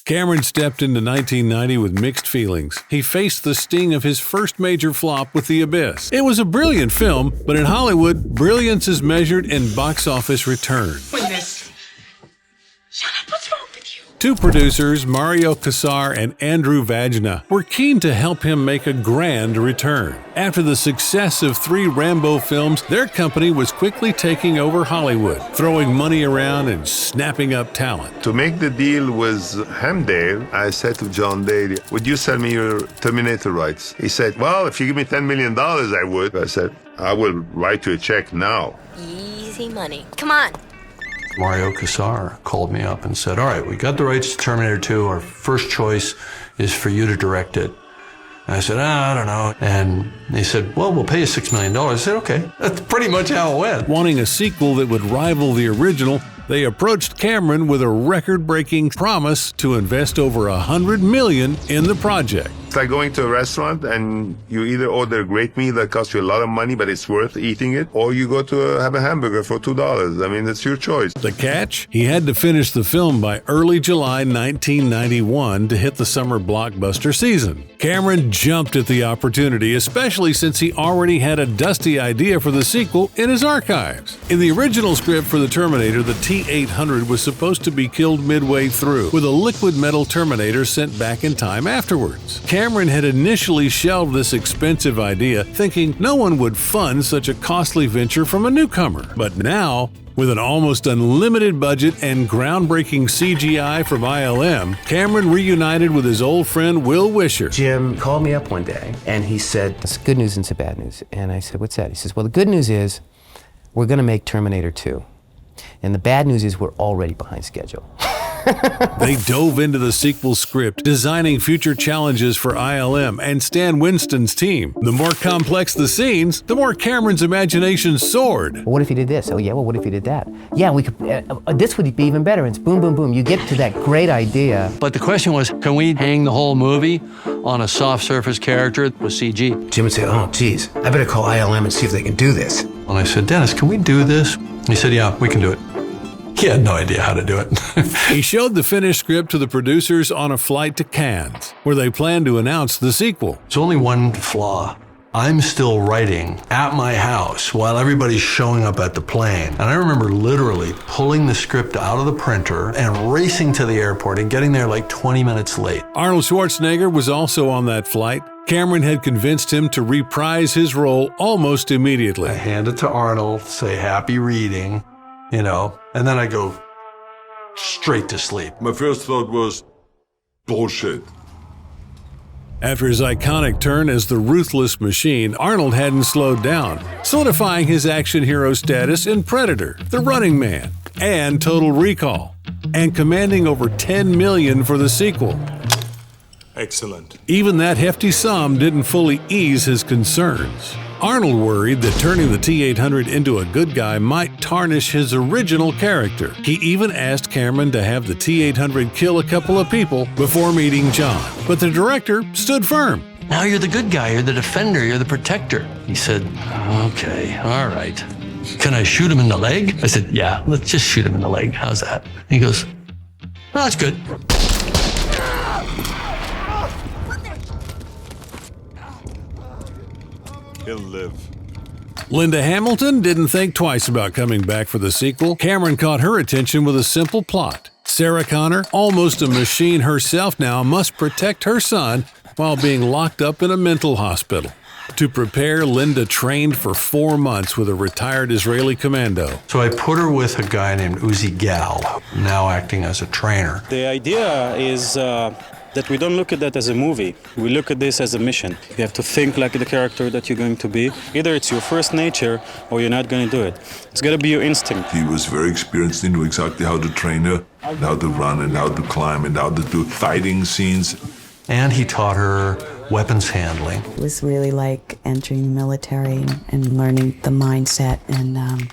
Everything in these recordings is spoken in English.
Cameron stepped into 1990 with mixed feelings. He faced the sting of his first major flop with The Abyss. It was a brilliant film, but in Hollywood, brilliance is measured in box office return. Shut up, what's wrong with you? Two producers, Mario Kassar and Andrew Vajna, were keen to help him make a grand return. After the success of 3 Rambo films, their company was quickly taking over Hollywood, throwing money around and snapping up talent. To make the deal with Hamdale, I said to John Daly, would you sell me your Terminator rights? He said, well, if you give me $10 million, I would. I said, I will write you a check now. Easy money. Come on. Mario Kassar called me up and said, all right, we got the rights to Terminator 2. Our first choice is for you to direct it. And I said, I don't know. And they said, well, we'll pay you $6 million. I said, okay. That's pretty much how it went. Wanting a sequel that would rival the original, they approached Cameron with a record-breaking promise to invest over $100 million in the project. It's like going to a restaurant and you either order a great meal that costs you a lot of money, but it's worth eating it, or you go to have a hamburger for $2. I mean, it's your choice. The catch? He had to finish the film by early July 1991 to hit the summer blockbuster season. Cameron jumped at the opportunity, especially since he already had a dusty idea for the sequel in his archives. In the original script for the Terminator, the T-800 was supposed to be killed midway through, with a liquid metal Terminator sent back in time afterwards. Cameron had initially shelved this expensive idea, thinking no one would fund such a costly venture from a newcomer. But now, with an almost unlimited budget and groundbreaking CGI from ILM, Cameron reunited with his old friend Will Wisher. Jim called me up one day and he said, it's good news and some bad news. And I said, what's that? He says, well, the good news is we're going to make Terminator 2. And the bad news is we're already behind schedule. They dove into the sequel script, designing future challenges for ILM and Stan Winston's team. The more complex the scenes, the more Cameron's imagination soared. Well, what if you did this? Oh yeah, well, what if you did that? Yeah, we could. This would be even better. And it's boom, boom, boom. You get to that great idea. But the question was, can we hang the whole movie on a soft surface character with CG? Jim would say, oh, geez, I better call ILM and see if they can do this. And I said, Dennis, can we do this? He said, yeah, we can do it. He had no idea how to do it. He showed the finished script to the producers on a flight to Cannes, where they planned to announce the sequel. There's only one flaw. I'm still writing at my house while everybody's showing up at the plane. And I remember literally pulling the script out of the printer and racing to the airport and getting there like 20 minutes late. Arnold Schwarzenegger was also on that flight. Cameron had convinced him to reprise his role almost immediately. I hand it to Arnold, say happy reading, and then I go straight to sleep. My first thought was, bullshit. After his iconic turn as the ruthless machine, Arnold hadn't slowed down, solidifying his action hero status in Predator, The Running Man, and Total Recall, and commanding over $10 million for the sequel. Excellent. Even that hefty sum didn't fully ease his concerns. Arnold worried that turning the T-800 into a good guy might tarnish his original character. He even asked Cameron to have the T-800 kill a couple of people before meeting John. But the director stood firm. Now you're the good guy, you're the defender, you're the protector. He said, okay, all right. Can I shoot him in the leg? I said, yeah, let's just shoot him in the leg. How's that? He goes, oh, that's good. He'll live. Linda Hamilton didn't think twice about coming back for the sequel. Cameron caught her attention with a simple plot. Sarah Connor, almost a machine herself now, must protect her son while being locked up in a mental hospital. To prepare, Linda trained for 4 months with a retired Israeli commando. So I put her with a guy named Uzi Gal, now acting as a trainer. The idea is that we don't look at that as a movie. We look at this as a mission. You have to think like the character that you're going to be. Either it's your first nature or you're not going to do it. It's got to be your instinct. He was very experienced. He knew exactly how to train her, how to run and how to climb and how to do fighting scenes. And he taught her weapons handling. It was really like entering the military and learning the mindset and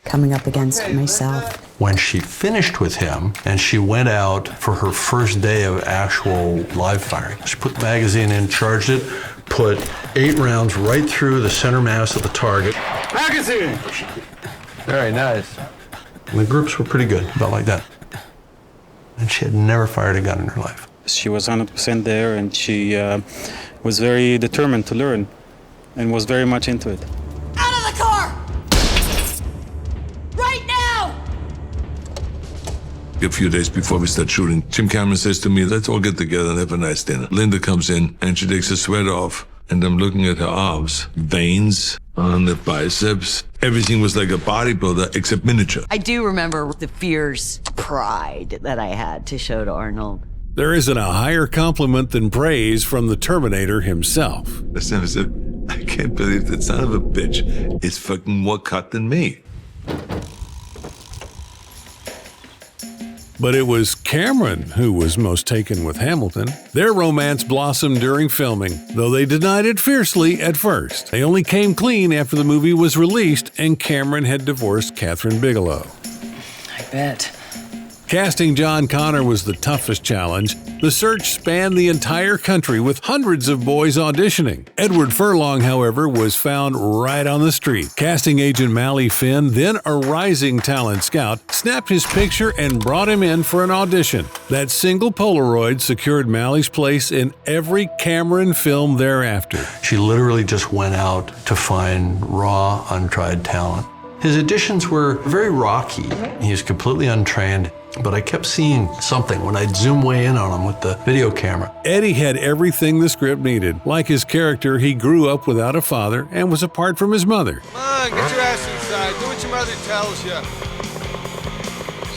coming up against myself. When she finished with him and she went out for her first day of actual live firing, she put the magazine in, charged it, put 8 rounds right through the center mass of the target. Magazine! Very nice. And the groups were pretty good, about like that. and she had never fired a gun in her life. She was 100% there, and she was very determined to learn and was very much into it. Out of the car! Right now! A few days before we start shooting, Jim Cameron says to me, let's all get together and have a nice dinner. Linda comes in and she takes her sweater off, and I'm looking at her arms, veins on the biceps. Everything was like a bodybuilder except miniature. I do remember the fierce pride that I had to show to Arnold. There isn't a higher compliment than praise from the Terminator himself. I said, I can't believe that son of a bitch is fucking more cut than me. But it was Cameron who was most taken with Hamilton. Their romance blossomed during filming, though they denied it fiercely at first. They only came clean after the movie was released and Cameron had divorced Kathryn Bigelow. I bet. Casting John Connor was the toughest challenge. The search spanned the entire country with hundreds of boys auditioning. Edward Furlong, however, was found right on the street. Casting agent Mally Finn, then a rising talent scout, snapped his picture and brought him in for an audition. That single Polaroid secured Mally's place in every Cameron film thereafter. She literally just went out to find raw, untried talent. His auditions were very rocky. He was completely untrained, but I kept seeing something when I'd zoom way in on him with the video camera. Eddie had everything the script needed. Like his character, he grew up without a father and was apart from his mother. Come on, get your ass inside. Do what your mother tells you.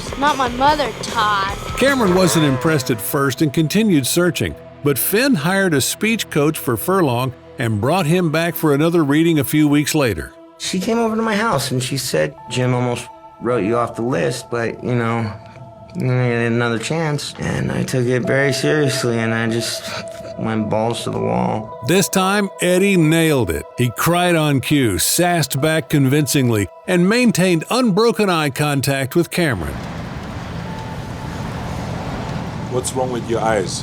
She's not my mother, Todd. Cameron wasn't impressed at first and continued searching, but Finn hired a speech coach for Furlong and brought him back for another reading a few weeks later. She came over to my house and she said, Jim almost wrote you off the list, but, you know, you need another chance. And I took it very seriously and I just went balls to the wall. This time, Eddie nailed it. He cried on cue, sassed back convincingly, and maintained unbroken eye contact with Cameron. What's wrong with your eyes?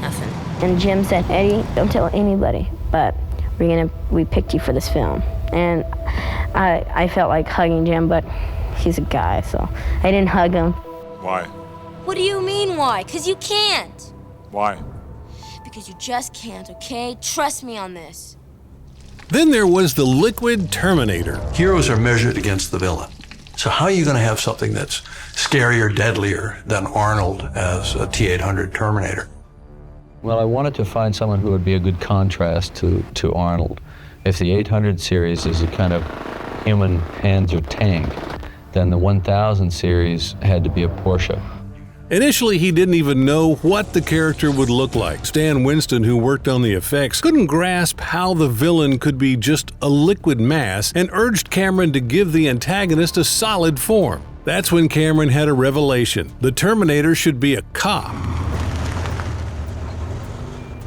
Nothing. And Jim said, Eddie, don't tell anybody, but we picked you for this film. And I felt like hugging Jim, but he's a guy, so I didn't hug him. Why? What do you mean why? 'Cause you can't. Why? Because you just can't, okay? Trust me on this. Then there was the liquid Terminator. Heroes are measured against the villain. So how are you going to have something that's scarier, deadlier than Arnold as a T-800 Terminator? Well, I wanted to find someone who would be a good contrast to Arnold. If the 800 series is a kind of human Panzer tank, then the 1000 series had to be a Porsche. Initially, he didn't even know what the character would look like. Stan Winston, who worked on the effects, couldn't grasp how the villain could be just a liquid mass and urged Cameron to give the antagonist a solid form. That's when Cameron had a revelation. The Terminator should be a cop.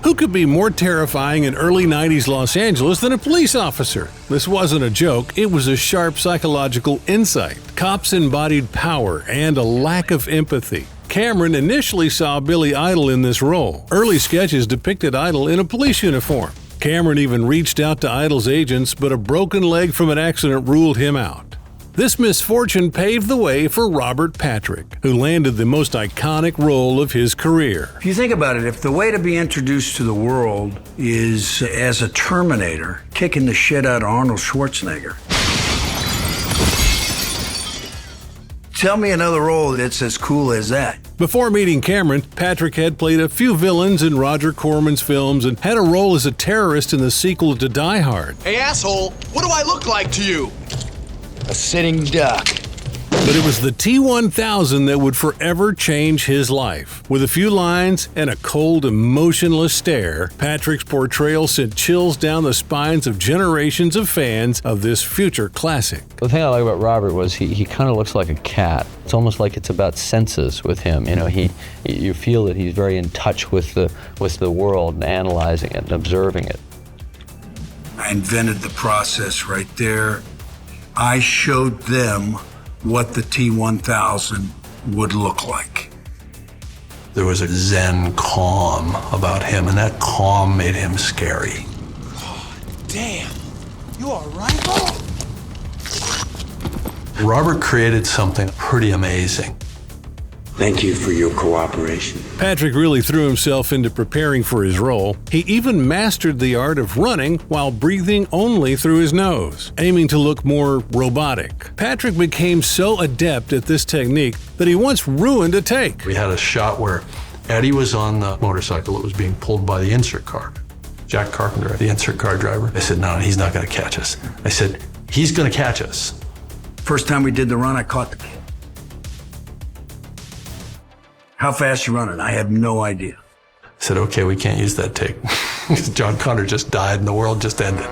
Who could be more terrifying in early 90s Los Angeles than a police officer? This wasn't a joke, it was a sharp psychological insight. Cops embodied power and a lack of empathy. Cameron initially saw Billy Idol in this role. Early sketches depicted Idol in a police uniform. Cameron even reached out to Idol's agents, but a broken leg from an accident ruled him out. This misfortune paved the way for Robert Patrick, who landed the most iconic role of his career. If you think about it, if the way to be introduced to the world is as a Terminator, kicking the shit out of Arnold Schwarzenegger, tell me another role that's as cool as that. Before meeting Cameron, Patrick had played a few villains in Roger Corman's films and had a role as a terrorist in the sequel to Die Hard. Hey, asshole, what do I look like to you? A sitting duck. But it was the T-1000 that would forever change his life. With a few lines and a cold, emotionless stare, Patrick's portrayal sent chills down the spines of generations of fans of this future classic. The thing I like about Robert was he kind of looks like a cat. It's almost like it's about senses with him. You know, you feel that he's very in touch with the world and analyzing it and observing it. I invented the process right there. I showed them what the T-1000 would look like. There was a zen calm about him, and that calm made him scary. God damn, you all right? Robert created something pretty amazing. Thank you for your cooperation. Patrick really threw himself into preparing for his role. He even mastered the art of running while breathing only through his nose, aiming to look more robotic. Patrick became so adept at this technique that he once ruined a take. We had a shot where Eddie was on the motorcycle that was being pulled by the insert car. Jack Carpenter, the insert car driver. I said, no, he's not going to catch us. I said, he's going to catch us. First time we did the run, I caught the kid. How fast you running? I have no idea. I said, okay, we can't use that take. John Connor just died and the world just ended.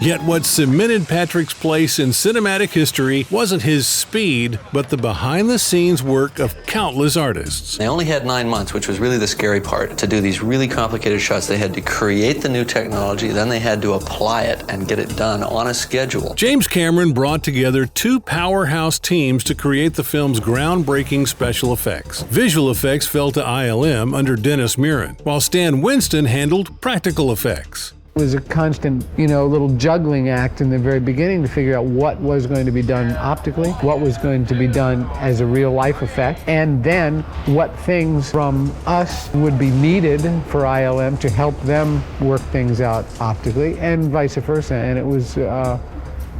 Yet what cemented Patrick's place in cinematic history wasn't his speed, but the behind-the-scenes work of countless artists. They only had 9 months, which was really the scary part, to do these really complicated shots. They had to create the new technology, then they had to apply it and get it done on a schedule. James Cameron brought together two powerhouse teams to create the film's groundbreaking special effects. Visual effects fell to ILM under Dennis Muren, while Stan Winston handled practical effects. It was a constant, little juggling act in the very beginning to figure out what was going to be done optically, what was going to be done as a real-life effect, and then what things from us would be needed for ILM to help them work things out optically, and vice versa. And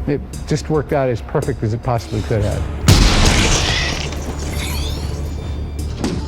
it just worked out as perfect as it possibly could have.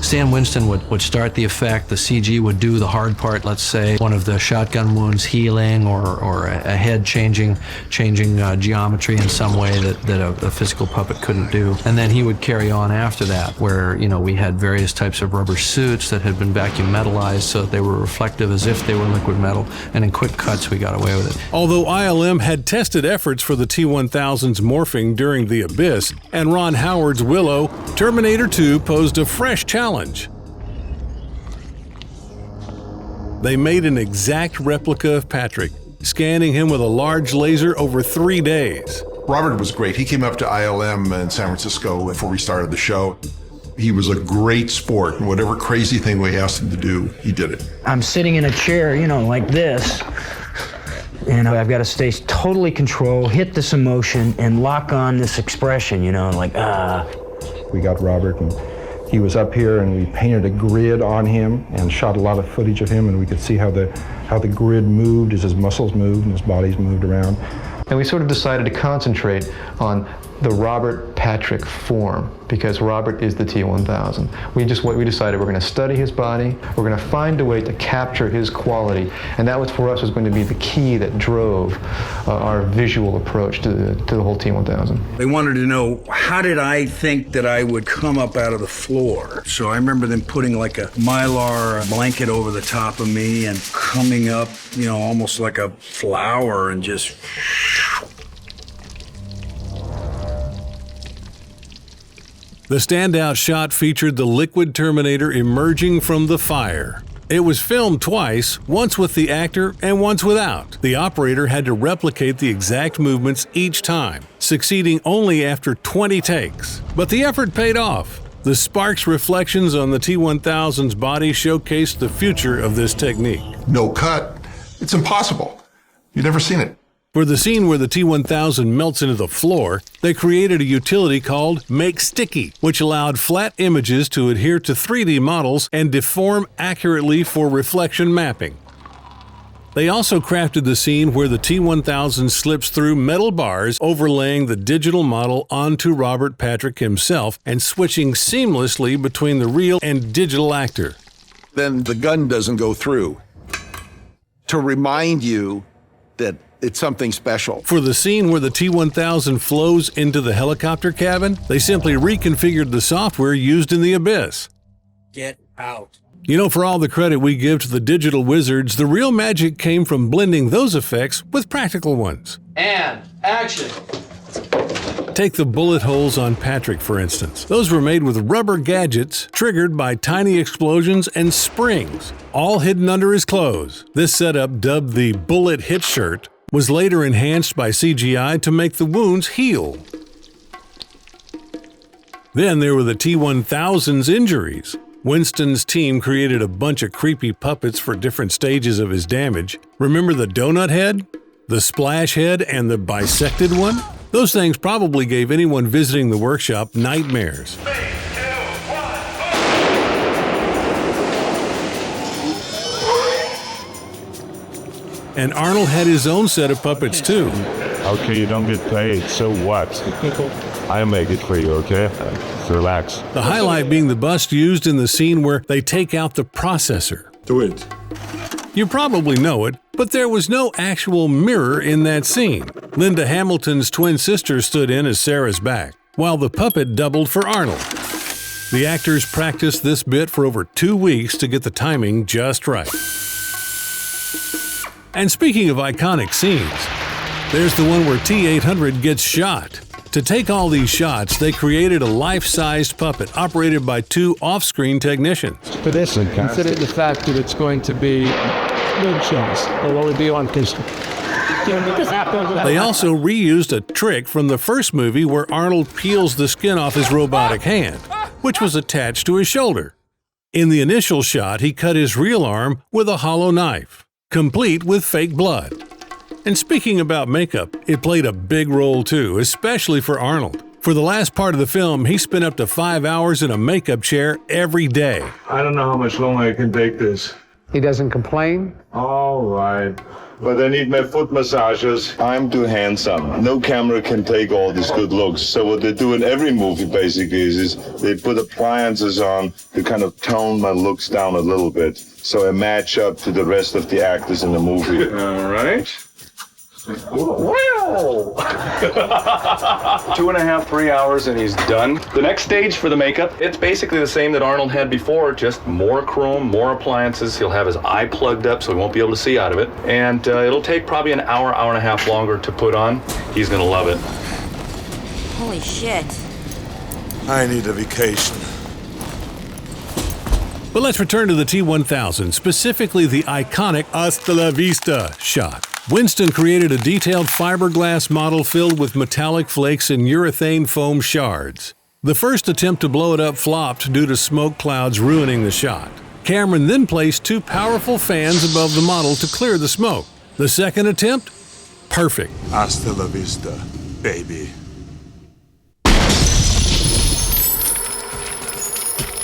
Stan Winston would start the effect, the CG would do the hard part, let's say one of the shotgun wounds healing or a head changing geometry in some way that a physical puppet couldn't do. And then he would carry on after that, where we had various types of rubber suits that had been vacuum metallized so that they were reflective as if they were liquid metal, and in quick cuts we got away with it. Although ILM had tested efforts for the T-1000's morphing during The Abyss and Ron Howard's Willow, Terminator 2 posed a fresh challenge. They made an exact replica of Patrick, scanning him with a large laser over 3 days. Robert was great. He came up to ILM in San Francisco before we started the show. He was a great sport, and whatever crazy thing we asked him to do, he did it. I'm sitting in a chair, like this, and I've got to stay totally control, hit this emotion, and lock on this expression, We got Robert, and he was up here, and we painted a grid on him and shot a lot of footage of him, and we could see how the grid moved as his muscles moved and his bodies moved around. And we sort of decided to concentrate on the Robert Patrick form, because Robert is the T-1000. We decided we're going to study his body, we're going to find a way to capture his quality, and that was for us was going to be the key that drove our visual approach to the whole T-1000. They wanted to know, how did I think that I would come up out of the floor? So I remember them putting like a Mylar blanket over the top of me and coming up, almost like a flower, and just... The standout shot featured the liquid Terminator emerging from the fire. It was filmed twice, once with the actor and once without. The operator had to replicate the exact movements each time, succeeding only after 20 takes. But the effort paid off. The sparks reflections on the T-1000's body showcased the future of this technique. No cut. It's impossible. You've never seen it. For the scene where the T-1000 melts into the floor, they created a utility called Make Sticky, which allowed flat images to adhere to 3D models and deform accurately for reflection mapping. They also crafted the scene where the T-1000 slips through metal bars, overlaying the digital model onto Robert Patrick himself and switching seamlessly between the real and digital actor. Then the gun doesn't go through, to remind you that it's something special. For the scene where the T-1000 flows into the helicopter cabin, they simply reconfigured the software used in The Abyss. Get out. For all the credit we give to the digital wizards, the real magic came from blending those effects with practical ones. And action! Take the bullet holes on Patrick, for instance. Those were made with rubber gadgets triggered by tiny explosions and springs, all hidden under his clothes. This setup, dubbed the bullet hit shirt, was later enhanced by CGI to make the wounds heal. Then there were the T-1000's injuries. Winston's team created a bunch of creepy puppets for different stages of his damage. Remember the donut head, the splash head, and the bisected one? Those things probably gave anyone visiting the workshop nightmares. And Arnold had his own set of puppets too. Okay, you don't get paid, so what? I make it for you, okay? Relax. The highlight being the bust used in the scene where they take out the processor. Do it. You probably know it, but there was no actual mirror in that scene. Linda Hamilton's twin sister stood in as Sarah's back, while the puppet doubled for Arnold. The actors practiced this bit for over 2 weeks to get the timing just right. And speaking of iconic scenes, there's the one where T-800 gets shot. To take all these shots, they created a life-sized puppet operated by 2 off-screen technicians. For this, consider the fact that it's going to be good shots. It'll only be on pistol. They also reused a trick from the first movie where Arnold peels the skin off his robotic hand, which was attached to his shoulder. In the initial shot, he cut his real arm with a hollow knife, complete with fake blood. And speaking about makeup, it played a big role too, especially for Arnold. For the last part of the film, he spent up to 5 hours in a makeup chair every day. I don't know how much longer I can take this. He doesn't complain? All right. But I need my foot massages. I'm too handsome. No camera can take all these good looks. So what they do in every movie basically is they put appliances on to kind of tone my looks down a little bit, so I match up to the rest of the actors in the movie. All right. Wow! 2.5, 3 hours and he's done. The next stage for the makeup, it's basically the same that Arnold had before, just more chrome, more appliances. He'll have his eye plugged up so he won't be able to see out of it. And it'll take probably an hour, hour and a half longer to put on. He's gonna love it. Holy shit. I need a vacation. But let's return to the T-1000, specifically the iconic Hasta la Vista shot. Winston created a detailed fiberglass model filled with metallic flakes and urethane foam shards. The first attempt to blow it up flopped due to smoke clouds ruining the shot. Cameron then placed 2 powerful fans above the model to clear the smoke. The second attempt? Perfect. Hasta la vista, baby.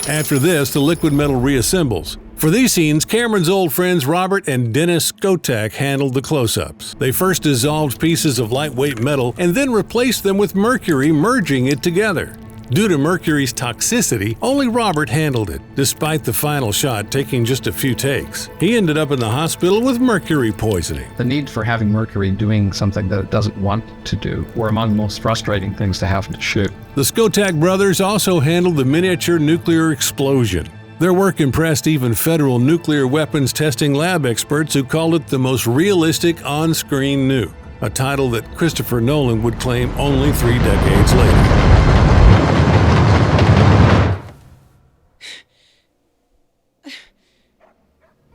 After this, the liquid metal reassembles. For these scenes, Cameron's old friends Robert and Dennis Skotak handled the close-ups. They first dissolved pieces of lightweight metal and then replaced them with mercury, merging it together. Due to mercury's toxicity, only Robert handled it, despite the final shot taking just a few takes. He ended up in the hospital with mercury poisoning. The need for having mercury doing something that it doesn't want to do were among the most frustrating things to have to shoot. The Skotak brothers also handled the miniature nuclear explosion. Their work impressed even federal nuclear weapons testing lab experts who called it the most realistic on-screen nuke, a title that Christopher Nolan would claim only 3 decades later.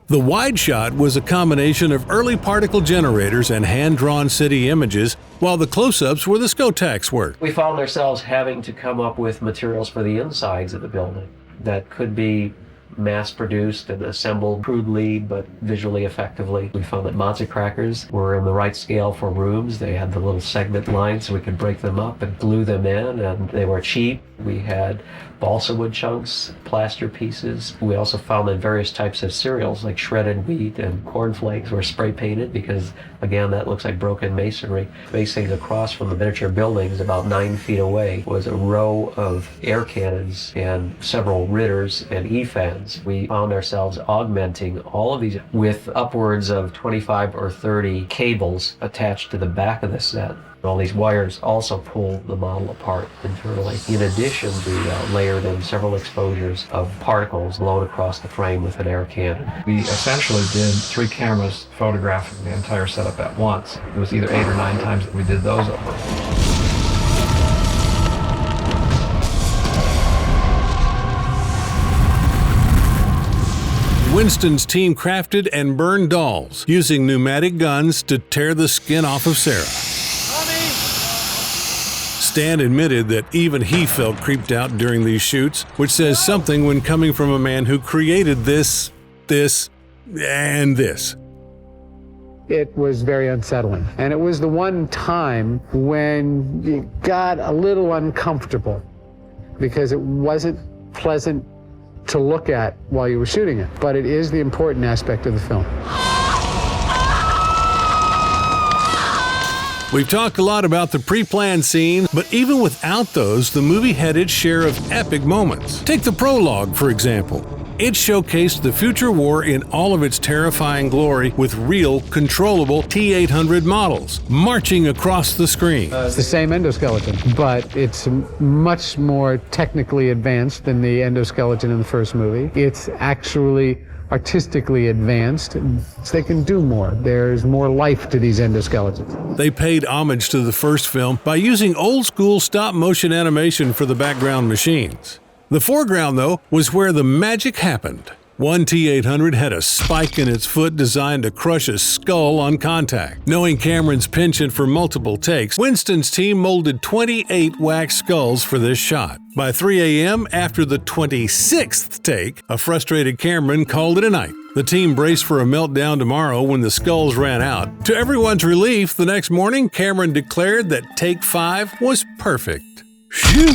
The wide shot was a combination of early particle generators and hand-drawn city images, while the close-ups were the Skotak's work. We found ourselves having to come up with materials for the insides of the building that could be mass-produced and assembled crudely but visually effectively. We found that matzo crackers were in the right scale for rooms. They had the little segment lines so we could break them up and glue them in, and they were cheap. We had balsa wood chunks, plaster pieces. We also found that various types of cereals like shredded wheat and cornflakes were spray painted because, again, that looks like broken masonry. Facing across from the miniature buildings about 9 feet away was a row of air cannons and several Ritters and E-fans. We found ourselves augmenting all of these with upwards of 25 or 30 cables attached to the back of the set. All these wires also pull the model apart internally. In addition, we layered in several exposures of particles blown across the frame with an air cannon. We essentially did 3 cameras photographing the entire setup at once. It was either 8 or 9 times that we did those over. Winston's team crafted and burned dolls, using pneumatic guns to tear the skin off of Sarah. Stan admitted that even he felt creeped out during these shoots, which says something when coming from a man who created this, and this. It was very unsettling. And it was the one time when you got a little uncomfortable because it wasn't pleasant to look at while you were shooting it. But it is the important aspect of the film. We've talked a lot about the pre-planned scenes, but even without those, the movie had its share of epic moments. Take the prologue, for example. It showcased the future war in all of its terrifying glory with real, controllable T-800 models marching across the screen. It's the same endoskeleton, but it's much more technically advanced than the endoskeleton in the first movie. It's actually artistically advanced, so they can do more. There's more life to these endoskeletons. They paid homage to the first film by using old-school stop-motion animation for the background machines. The foreground, though, was where the magic happened. One T-800 had a spike in its foot designed to crush a skull on contact. Knowing Cameron's penchant for multiple takes, Winston's team molded 28 wax skulls for this shot. By 3 a.m., after the 26th take, a frustrated Cameron called it a night. The team braced for a meltdown tomorrow when the skulls ran out. To everyone's relief, the next morning, Cameron declared that take 5 was perfect. Phew!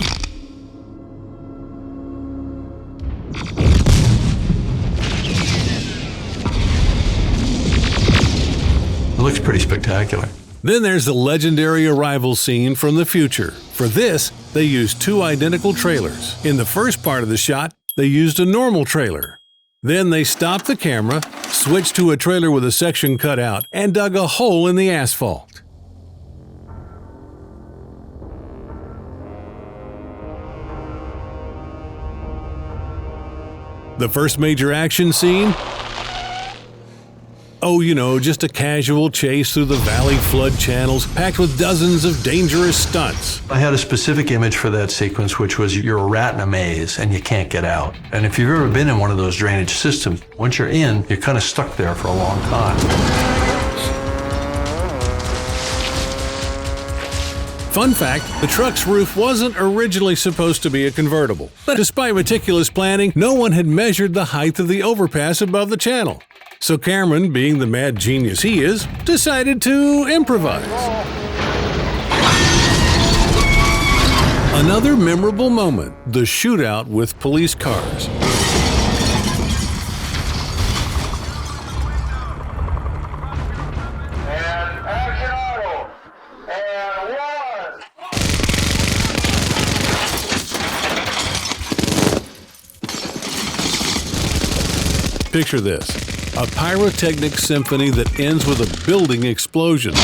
It looks pretty spectacular. Then there's the legendary arrival scene from the future. For this, they used 2 identical trailers. In the first part of the shot, they used a normal trailer. Then they stopped the camera, switched to a trailer with a section cut out, and dug a hole in the asphalt. The first major action scene? Oh, you know, just a casual chase through the valley flood channels packed with dozens of dangerous stunts. I had a specific image for that sequence, which was you're a rat in a maze and you can't get out. And if you've ever been in one of those drainage systems, once you're in, you're kind of stuck there for a long time. Fun fact, the truck's roof wasn't originally supposed to be a convertible. But despite meticulous planning, no one had measured the height of the overpass above the channel. So Cameron, being the mad genius he is, decided to improvise. Another memorable moment, the shootout with police cars. Picture this, a pyrotechnic symphony that ends with a building explosion. We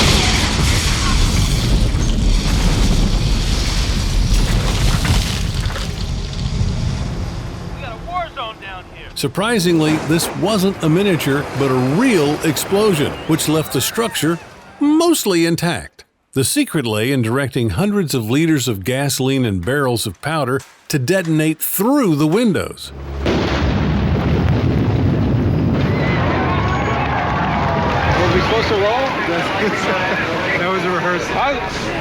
got a war zone down here. Surprisingly, this wasn't a miniature, but a real explosion, which left the structure mostly intact. The secret lay in directing hundreds of liters of gasoline and barrels of powder to detonate through the windows. Were we supposed to roll? That was a rehearsal. I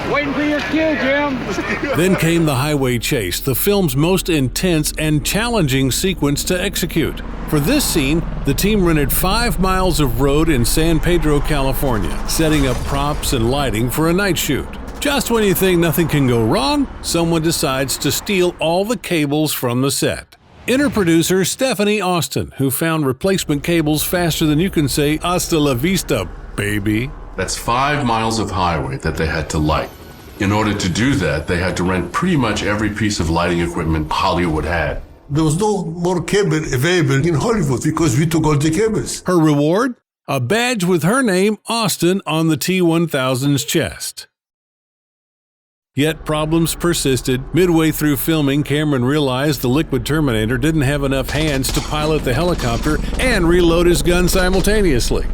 was waiting for your cue, Jim. Then came the highway chase, the film's most intense and challenging sequence to execute. For this scene, the team rented 5 miles of road in San Pedro, California, setting up props and lighting for a night shoot. Just when you think nothing can go wrong, someone decides to steal all the cables from the set. Enter producer Stephanie Austin, who found replacement cables faster than you can say hasta la vista, baby. That's 5 miles of highway that they had to light. In order to do that, they had to rent pretty much every piece of lighting equipment Hollywood had. There was no more cable available in Hollywood because we took all the cables. Her reward? A badge with her name, Austin, on the T-1000's chest. Yet problems persisted. Midway through filming, Cameron realized the liquid Terminator didn't have enough hands to pilot the helicopter and reload his gun simultaneously.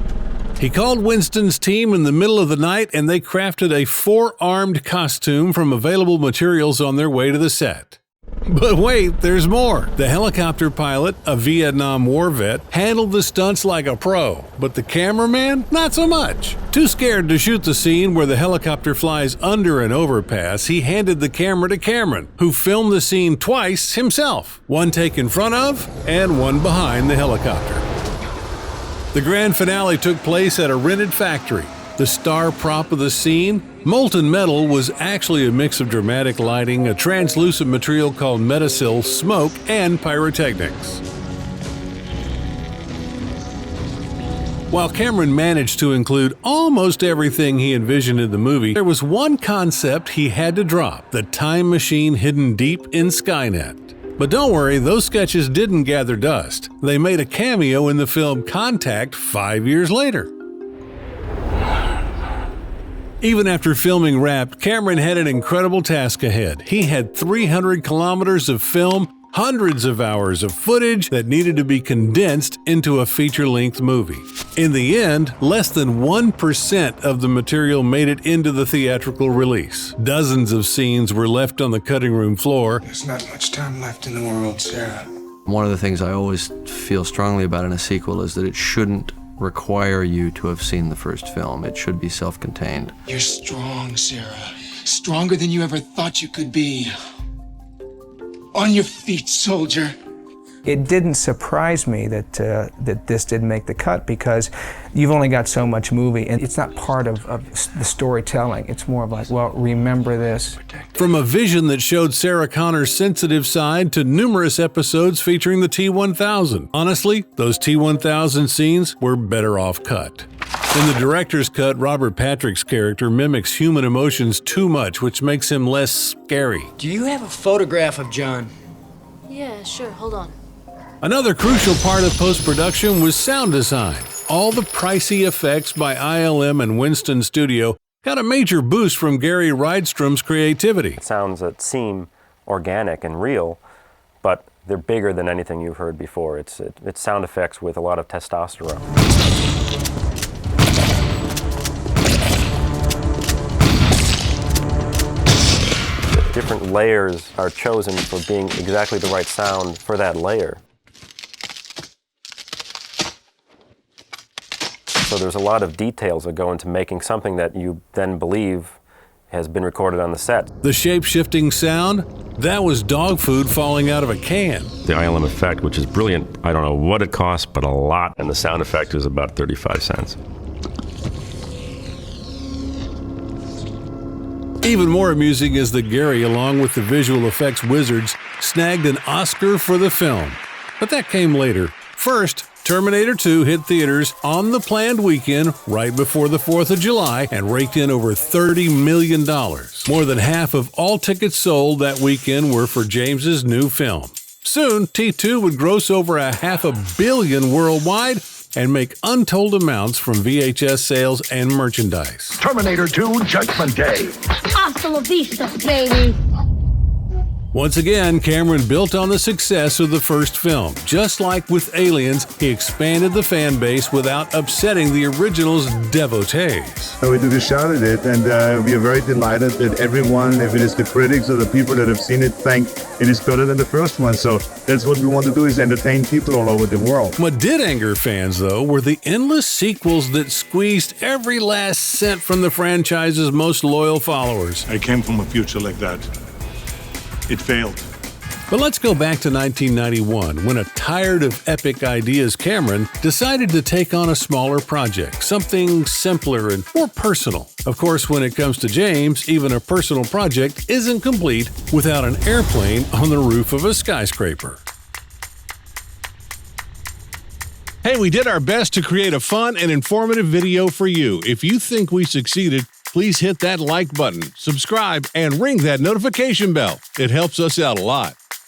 He called Winston's team in the middle of the night and they crafted a 4-armed costume from available materials on their way to the set. But wait, there's more. The helicopter pilot, a Vietnam War vet, handled the stunts like a pro, but the cameraman, not so much. Too scared to shoot the scene where the helicopter flies under an overpass, he handed the camera to Cameron, who filmed the scene twice himself, one take in front of and one behind the helicopter. The grand finale took place at a rented factory. The star prop of the scene, molten metal, was actually a mix of dramatic lighting, a translucent material called Metasil, smoke, and pyrotechnics. While Cameron managed to include almost everything he envisioned in the movie, there was one concept he had to drop: the time machine hidden deep in Skynet. But don't worry, those sketches didn't gather dust. They made a cameo in the film Contact 5 years later. Even after filming wrapped, Cameron had an incredible task ahead. He had 300 kilometers of film, hundreds of hours of footage that needed to be condensed into a feature-length movie. In the end, less than 1% of the material made it into the theatrical release. Dozens of scenes were left on the cutting room floor. There's not much time left in the world, Sarah. One of the things I always feel strongly about in a sequel is that it shouldn't require you to have seen the first film. It should be self-contained. You're strong, Sarah. Stronger than you ever thought you could be. On your feet, soldier. It didn't surprise me that this didn't make the cut, because you've only got so much movie, and it's not part of the storytelling. It's more of like, well, remember this. From a vision that showed Sarah Connor's sensitive side to numerous episodes featuring the T-1000. Honestly, those T-1000 scenes were better off cut. In the director's cut, Robert Patrick's character mimics human emotions too much, which makes him less scary. Do you have a photograph of John? Yeah, sure, hold on. Another crucial part of post-production was sound design. All the pricey effects by ILM and Winston Studio got a major boost from Gary Rydstrom's creativity. Sounds that seem organic and real, but they're bigger than anything you've heard before. It's sound effects with a lot of testosterone. Different layers are chosen for being exactly the right sound for that layer. So there's a lot of details that go into making something that you then believe has been recorded on the set. The shape-shifting sound, that was dog food falling out of a can. The ILM effect, which is brilliant, I don't know what it costs, but a lot. And the sound effect is about 35 cents. Even more amusing is that Gary, along with the visual effects wizards, snagged an Oscar for the film. But that came later. First, Terminator 2 hit theaters on the planned weekend right before the 4th of July and raked in over $30 million. More than half of all tickets sold that weekend were for James's new film. Soon, T2 would gross over $500 million worldwide and make untold amounts from VHS sales and merchandise. Terminator 2 Judgment Day. Hasta la vista, baby. Once again, Cameron built on the success of the first film. Just like with Aliens, he expanded the fan base without upsetting the original's devotees. So we took a shot at it, and we are very delighted that everyone, if it is the critics or the people that have seen it, think it is better than the first one. So that's what we want to do, is entertain people all over the world. What did anger fans, though, were the endless sequels that squeezed every last cent from the franchise's most loyal followers. I came from a future like that. It failed. But let's go back to 1991, when a tired of epic ideas Cameron decided to take on a smaller project, something simpler and more personal. Of course, when it comes to James, even a personal project isn't complete without an airplane on the roof of a skyscraper. Hey, we did our best to create a fun and informative video for you. If you think we succeeded, please hit that like button, subscribe, and ring that notification bell. It helps us out a lot.